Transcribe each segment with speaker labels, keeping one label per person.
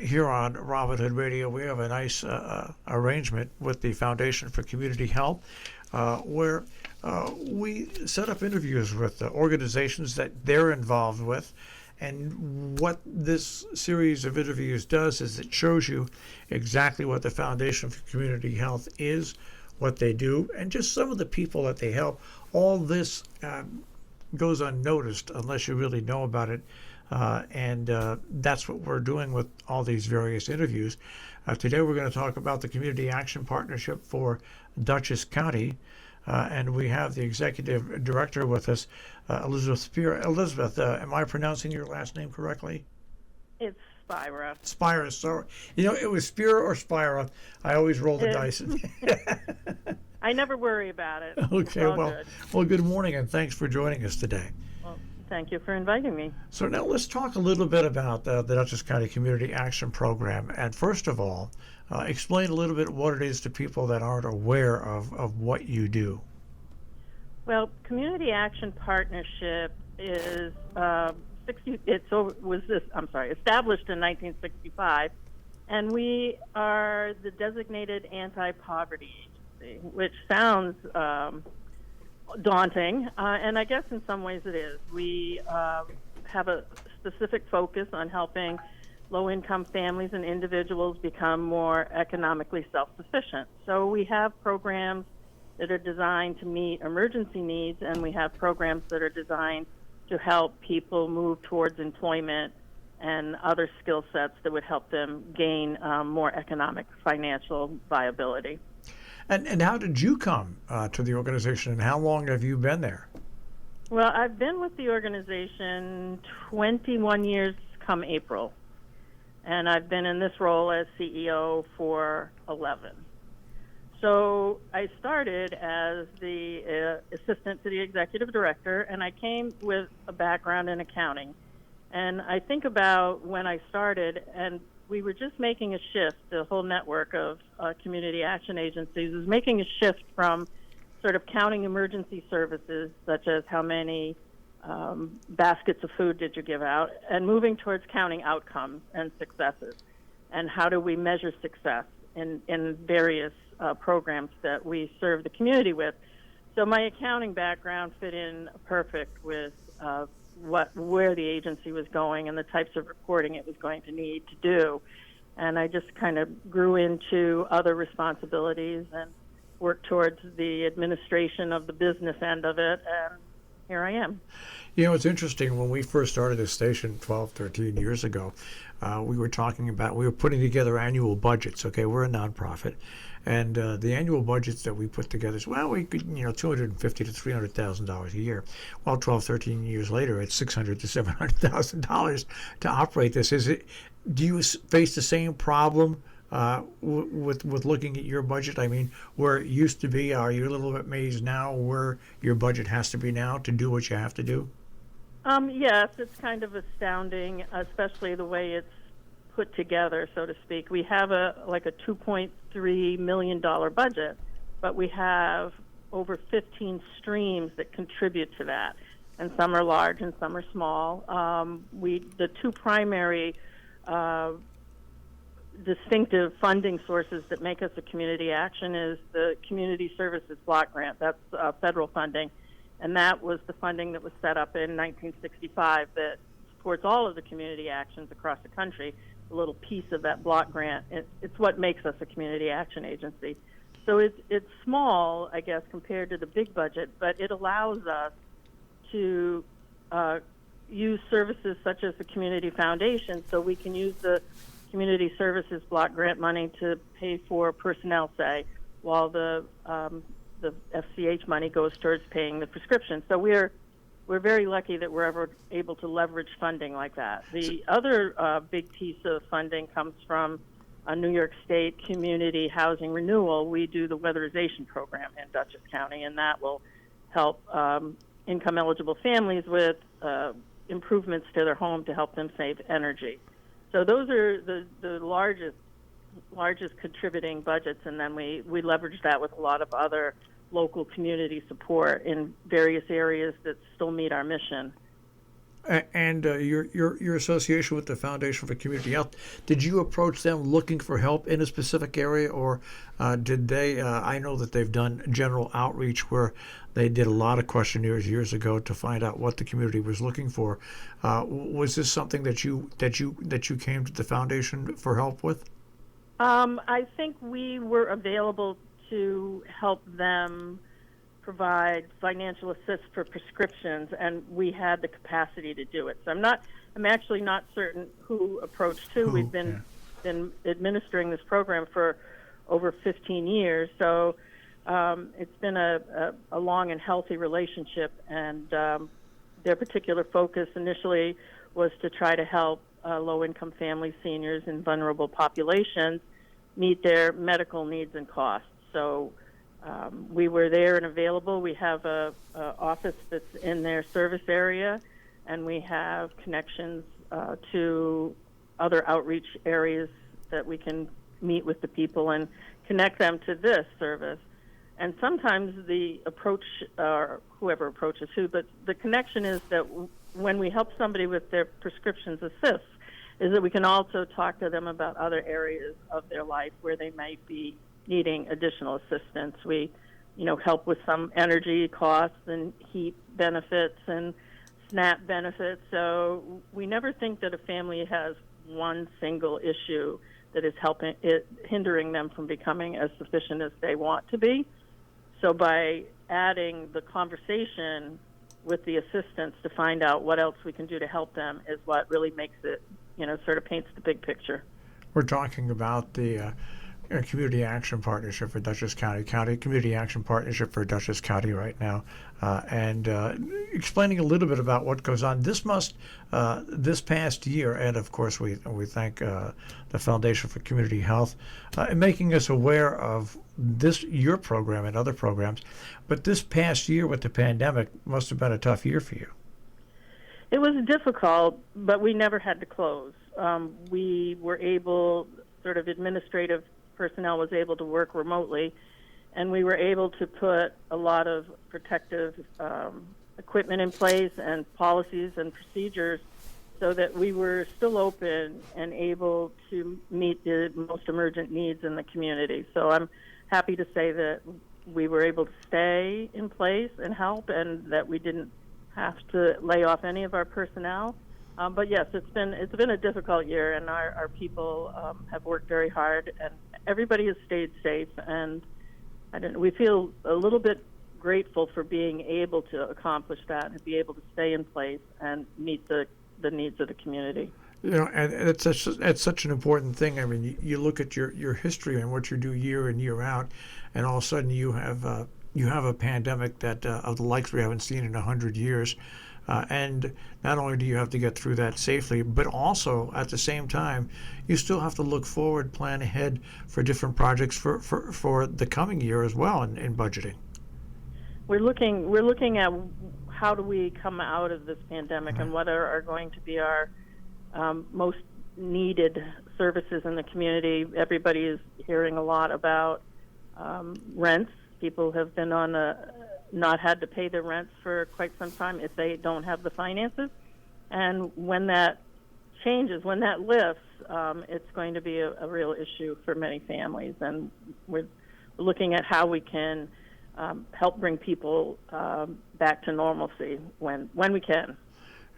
Speaker 1: here on Robin Hood Radio, we have a nice arrangement with the Foundation for Community Health, where we set up interviews with organizations that they're involved with. And what this series of interviews does is it shows you exactly what the Foundation for Community Health is, what they do, and just some of the people that they help. All this goes unnoticed unless you really know about it. And that's what we're doing with all these various interviews. Today we're going to talk about the Community Action Partnership for Dutchess County. And we have the executive director with us, Elizabeth Spira. Elizabeth, am I pronouncing your last name correctly?
Speaker 2: It's Spira.
Speaker 1: Spira. So, it was Spira or Spira. I always roll the dice.
Speaker 2: I never worry about it.
Speaker 1: Okay, well, good morning, and thanks for joining us today.
Speaker 2: Well, thank you for inviting me.
Speaker 1: So now let's talk a little bit about the Dutchess County Community Action Program. And first of all, explain a little bit what it is to people that aren't aware of what you do.
Speaker 2: Well, Community Action Partnership is established in 1965, and we are the designated anti-poverty agency, which sounds daunting, and I guess in some ways it is. We have a specific focus on helping low-income families and individuals become more economically self-sufficient. So we have programs that are designed to meet emergency needs, and we have programs that are designed to help people move towards employment and other skill sets that would help them gain more economic financial viability.
Speaker 1: And how did you come to the organization, and how long have you been there?
Speaker 2: Well, I've been with the organization 21 years come April, and I've been in this role as CEO for 11. So I started as the assistant to the executive director, and I came with a background in accounting. And I think about when I started, and we were just making a shift. The whole network of community action agencies was making a shift from sort of counting emergency services, such as how many baskets of food did you give out, and moving towards counting outcomes and successes. And how do we measure success in various programs that we serve the community with. So my accounting background fit in perfect with where the agency was going and the types of reporting it was going to need to do. And I just kind of grew into other responsibilities and worked towards the administration of the business end of it, and here I am.
Speaker 1: It's interesting. When we first started this station 12, 13 years ago, we were putting together annual budgets. Okay, we're a nonprofit, and the annual budgets that we put together is, we could, $250,000 to $300,000 a year. Well, 12, 13 years later, it's $600,000 to $700,000 to operate this. Do you face the same problem with looking at your budget? I mean, where it used to be, are you a little bit amazed now where your budget has to be now to do what you have to do?
Speaker 2: Yes, it's kind of astounding, especially the way it's put together, so to speak. We have a $2.3 million budget, but we have over 15 streams that contribute to that, and some are large and some are small. The two primary distinctive funding sources that make us a community action is the Community Services Block Grant. That's federal funding, and that was the funding that was set up in 1965 that supports all of the community actions across the country. A little piece of that block grant, it's what makes us a community action agency. So it's small, I guess, compared to the big budget, but it allows us to use services such as the Community Foundation, so we can use the Community Services Block Grant money to pay for personnel, say, while the FCH money goes towards paying the prescription. So we're very lucky that we're ever able to leverage funding like that. The other big piece of funding comes from a New York State community housing renewal. We do the weatherization program in Dutchess County, and that will help income-eligible families with improvements to their home to help them save energy. So those are the largest contributing budgets, and then we leverage that with a lot of other local community support in various areas that still meet our mission.
Speaker 1: And your association with the Foundation for Community Health, did you approach them looking for help in a specific area, or did they? I know that they've done general outreach where they did a lot of questionnaires years ago to find out what the community was looking for. Was this something that you came to the foundation for help with?
Speaker 2: I think we were available to help them provide financial assist for prescriptions, and we had the capacity to do it. So I'm actually not certain who approached who. We've been administering this program for over 15 years, so it's been a long and healthy relationship, and their particular focus initially was to try to help low-income families, seniors, and vulnerable populations meet their medical needs and costs. So we were there and available. We have a office that's in their service area, and we have connections to other outreach areas that we can meet with the people and connect them to this service. And sometimes the approach, or whoever approaches who, but the connection is that when we help somebody with their prescriptions assist, is that we can also talk to them about other areas of their life where they might be needing additional assistance. We, help with some energy costs and heat benefits and SNAP benefits. So we never think that a family has one single issue that is hindering them from becoming as sufficient as they want to be. So by adding the conversation with the assistants to find out what else we can do to help them is what really makes it, sort of paints the big picture.
Speaker 1: We're talking about the Community Action Partnership for Dutchess County, Community Action Partnership for Dutchess County right now, and explaining a little bit about what goes on. This past year, and of course we thank the Foundation for Community Health in making us aware of your program and other programs. But this past year with the pandemic must have been a tough year for you.
Speaker 2: It was difficult, but we never had to close. We were able, sort of administrative personnel was able to work remotely, and we were able to put a lot of protective equipment in place and policies and procedures so that we were still open and able to meet the most emergent needs in the community. So I'm happy to say that we were able to stay in place and help, and that we didn't have to lay off any of our personnel. But yes, it's been a difficult year, and our people have worked very hard, and everybody has stayed safe. And we feel a little bit grateful for being able to accomplish that and be able to stay in place and meet the needs of the community.
Speaker 1: And it's such an important thing. I mean, you look at your history and what you do year in, year out, and all of a sudden you have a pandemic that of the likes we haven't seen in 100 years. And not only do you have to get through that safely, but also at the same time, you still have to look forward, plan ahead for different projects for the coming year as well in budgeting.
Speaker 2: We're looking at how do we come out of this pandemic, and what are going to be our most needed services in the community. Everybody is hearing a lot about rents. People have been not had to pay their rents for quite some time if they don't have the finances. And when that changes, when that lifts, it's going to be a real issue for many families. And we're looking at how we can help bring people back to normalcy when we can.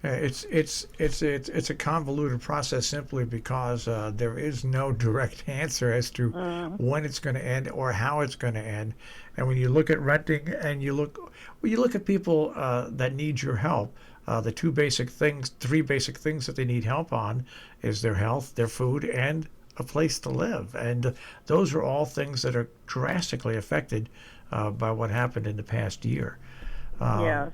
Speaker 1: It's a convoluted process simply because there is no direct answer as to when it's going to end or how it's going to end. And when you look at renting and you look at people that need your help, the three basic things that they need help on is their health, their food, and a place to live. And those are all things that are drastically affected by what happened in the past year.
Speaker 2: Yes.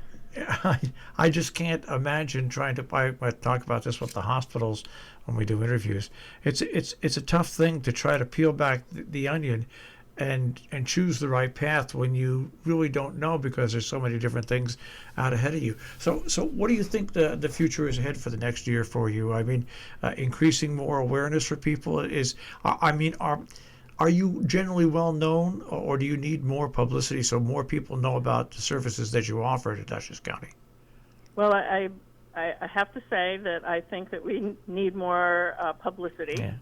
Speaker 1: I just can't imagine trying to. I talk about this with the hospitals when we do interviews. It's a tough thing to try to peel back the onion and choose the right path when you really don't know, because there's so many different things out ahead of you. So what do you think the future is ahead for the next year for you? I mean, increasing more awareness for people is. Are you generally well known, or do you need more publicity so more people know about the services that you offer to Dutchess County?
Speaker 2: Well, I I have to say that I think that we need more publicity.
Speaker 1: Yeah.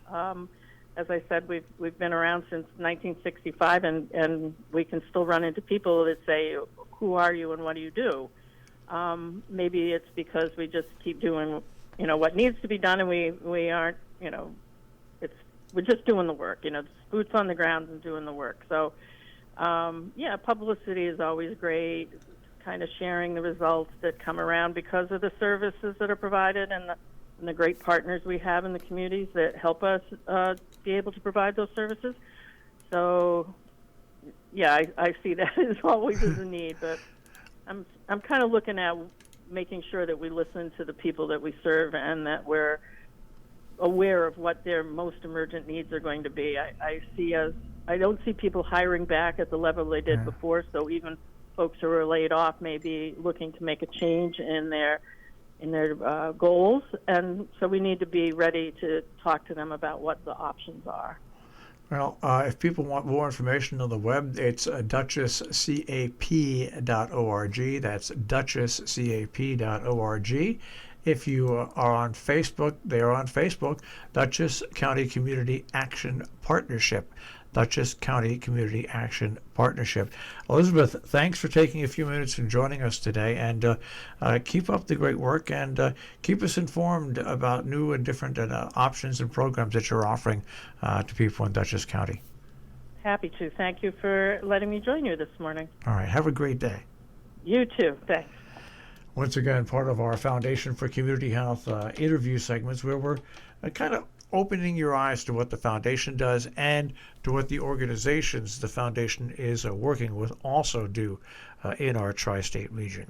Speaker 2: As I said, we've been around since 1965, and we can still run into people that say, "Who are you and what do you do?" Maybe it's because we just keep doing, what needs to be done, and we aren't, we're just doing the work. Boots on the ground and doing the work. So, publicity is always great. Kind of sharing the results that come around because of the services that are provided and the great partners we have in the communities that help us be able to provide those services. So, I see that as always as a need, but I'm kind of looking at making sure that we listen to the people that we serve and that we're aware of what their most emergent needs are going to be. I don't see people hiring back at the level they did before, so even folks who are laid off may be looking to make a change in their goals, and so we need to be ready to talk to them about what the options are.
Speaker 1: Well, if people want more information on the web, it's dutchesscap.org. That's dutchesscap.org. If you are on Facebook, they are on Facebook, Dutchess County Community Action Partnership. Dutchess County Community Action Partnership. Elizabeth, thanks for taking a few minutes and joining us today, and keep up the great work, and keep us informed about new and different options and programs that you're offering to people in Dutchess County.
Speaker 2: Happy to. Thank you for letting me join you this morning.
Speaker 1: All right. Have a great day.
Speaker 2: You too. Thanks.
Speaker 1: Once again, part of our Foundation for Community Health interview segments where we're kind of opening your eyes to what the foundation does and to what the organizations the foundation is working with also do in our tri-state region.